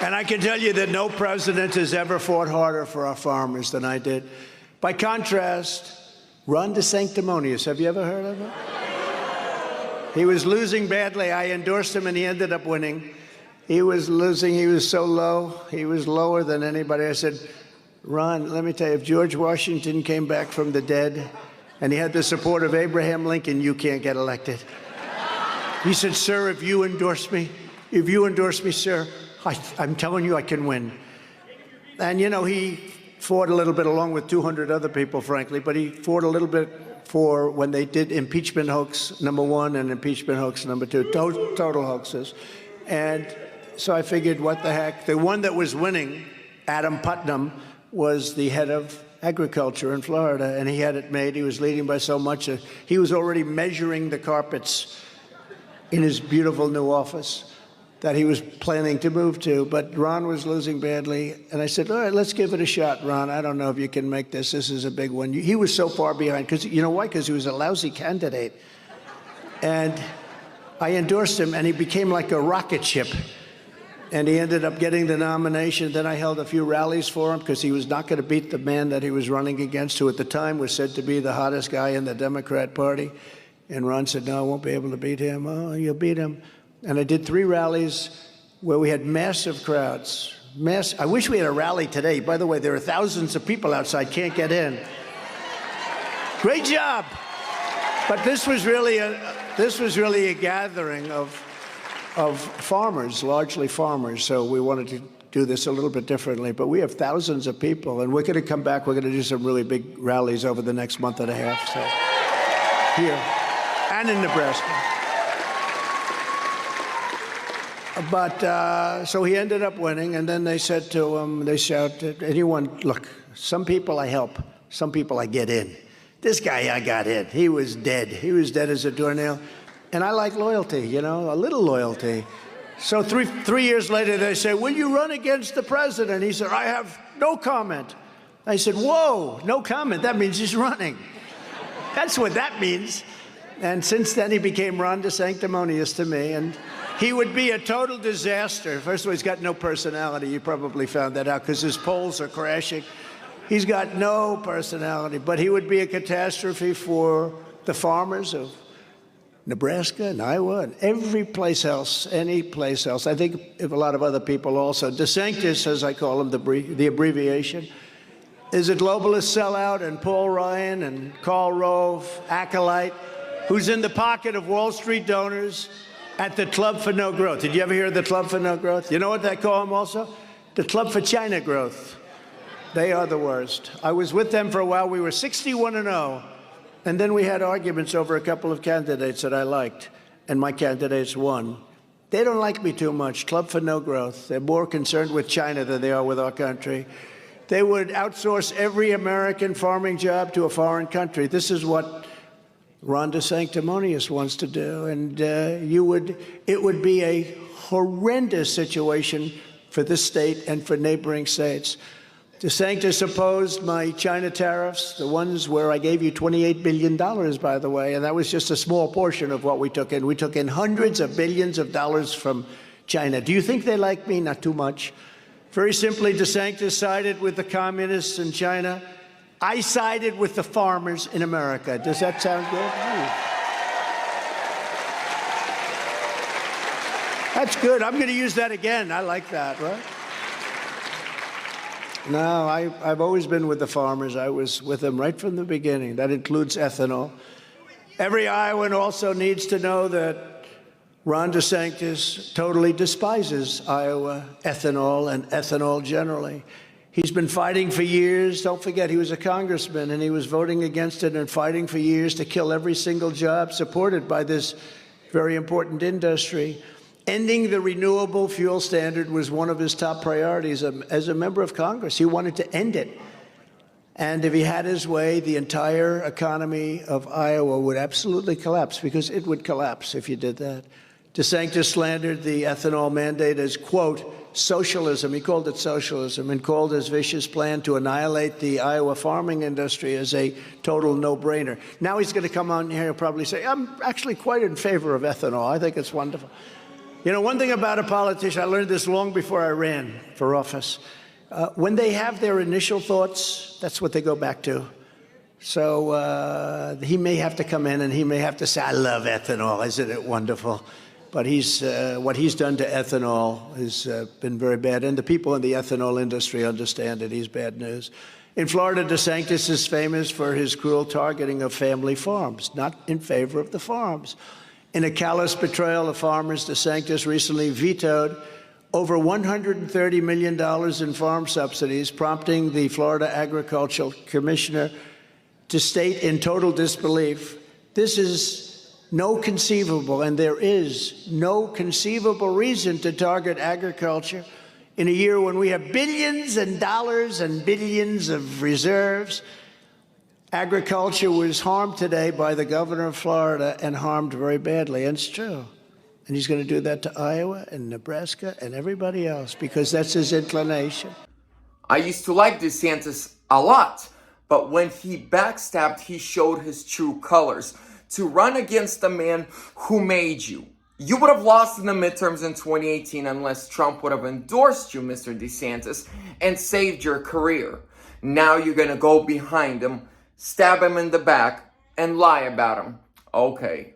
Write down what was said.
And I can tell you that no president has ever fought harder for our farmers than I did. By contrast, Ron DeSantis, have you ever heard of him? He was losing badly. I endorsed him, and he ended up winning. He was losing. He was so low. He was lower than anybody. I said, Ron, let me tell you, if George Washington came back from the dead and he had the support of Abraham Lincoln, you can't get elected. He said, sir, if you endorse me, sir, I'm telling you I can win. And, you know, he fought a little bit along with 200 other people, frankly, but he fought a little bit for when they did impeachment hoax #1 and impeachment hoax #2, total hoaxes. And so I figured, what the heck? The one that was winning, Adam Putnam, was the head of agriculture in Florida, and he had it made. He was leading by so much. He was already measuring the carpets in his beautiful new office that he was planning to move to, but Ron was losing badly. And I said, all right, let's give it a shot, Ron. I don't know if you can make this. This is a big one. He was so far behind, because you know why? Because he was a lousy candidate. And I endorsed him, and he became like a rocket ship. And he ended up getting the nomination. Then I held a few rallies for him, because he was not going to beat the man that he was running against, who at the time was said to be the hottest guy in the Democrat Party. And Ron said, no, I won't be able to beat him. Oh, you'll beat him. And I did 3 rallies where we had massive crowds. I wish we had a rally today. By the way, there are thousands of people outside, can't get in. Great job. But this was really a gathering of farmers, largely farmers. So we wanted to do this a little bit differently. But we have thousands of people, and we're going to come back. We're going to do some really big rallies over the next month and a half. So here and in Nebraska. But so he ended up winning, and then they said to him, they shouted, anyone, look, some people I help, some people I get in. This guy I got in. He was dead. He was dead as a doornail. And I like loyalty, you know, a little loyalty. So three years later, they say, will you run against the president? He said, I have no comment. I said, whoa, no comment. That means he's running. That's what that means. And since then, he became Ron DeSantis to me. And he would be a total disaster. First of all, he's got no personality. You probably found that out because his polls are crashing. He's got no personality, but he would be a catastrophe for the farmers of Nebraska and Iowa and every place else, any place else. I think if a lot of other people also. DeSantis, as I call him, the abbreviation, is a globalist sellout, and Paul Ryan and Karl Rove, acolyte, who's in the pocket of Wall Street donors at the Club for No Growth. Did you ever hear of the Club for No Growth? You know what they call them also? The Club for China Growth. They are the worst. I was with them for a while. We were 61-0. And then we had arguments over a couple of candidates that I liked, and my candidates won. They don't like me too much. Club for No Growth. They're more concerned with China than they are with our country. They would outsource every American farming job to a foreign country. This is what Ron DeSantis wants to do, and it would be a horrendous situation for this state and for neighboring states. DeSantis opposed my China tariffs, the ones where I gave you $28 billion, by the way, and that was just a small portion of what we took in. We took in hundreds of billions of dollars from China. Do you think they like me? Not too much. Very simply, DeSantis sided with the communists in China. I sided with the farmers in America. Does that sound good? That's good. I'm going to use that again. I like that, right? No, I've always been with the farmers. I was with them right from the beginning. That includes ethanol. Every Iowan also needs to know that Ron DeSantis totally despises Iowa ethanol and ethanol generally. He's been fighting for years. Don't forget, he was a congressman, and he was voting against it and fighting for years to kill every single job supported by this very important industry. Ending the renewable fuel standard was one of his top priorities as a member of Congress. He wanted to end it. And if he had his way, the entire economy of Iowa would absolutely collapse, because it would collapse if you did that. DeSantis slandered the ethanol mandate as, quote, socialism. He called it socialism, and called his vicious plan to annihilate the Iowa farming industry as a total no-brainer. Now he's going to come on here and probably say, I'm actually quite in favor of ethanol. I think it's wonderful. You know, one thing about a politician, I learned this long before I ran for office. When they have their initial thoughts, that's what they go back to. So he may have to come in and he may have to say, I love ethanol, isn't it wonderful? But what he's done to ethanol has been very bad. And the people in the ethanol industry understand that he's bad news. In Florida, DeSantis is famous for his cruel targeting of family farms, not in favor of the farms. In a callous betrayal of farmers, DeSantis recently vetoed over $130 million in farm subsidies, prompting the Florida Agricultural Commissioner to state in total disbelief, this is no conceivable, and there is no conceivable reason to target agriculture in a year when we have billions and dollars and billions of reserves. Agriculture was harmed today by the governor of Florida, and harmed very badly, and it's true. And he's going to do that to Iowa and Nebraska and everybody else because that's his inclination. I used to like DeSantis a lot, but when he backstabbed, he showed his true colors. To run against the man who made you. You would have lost in the midterms in 2018 unless Trump would have endorsed you, Mr. DeSantis, and saved your career. Now you're going to go behind him, stab him in the back, and lie about him. Okay,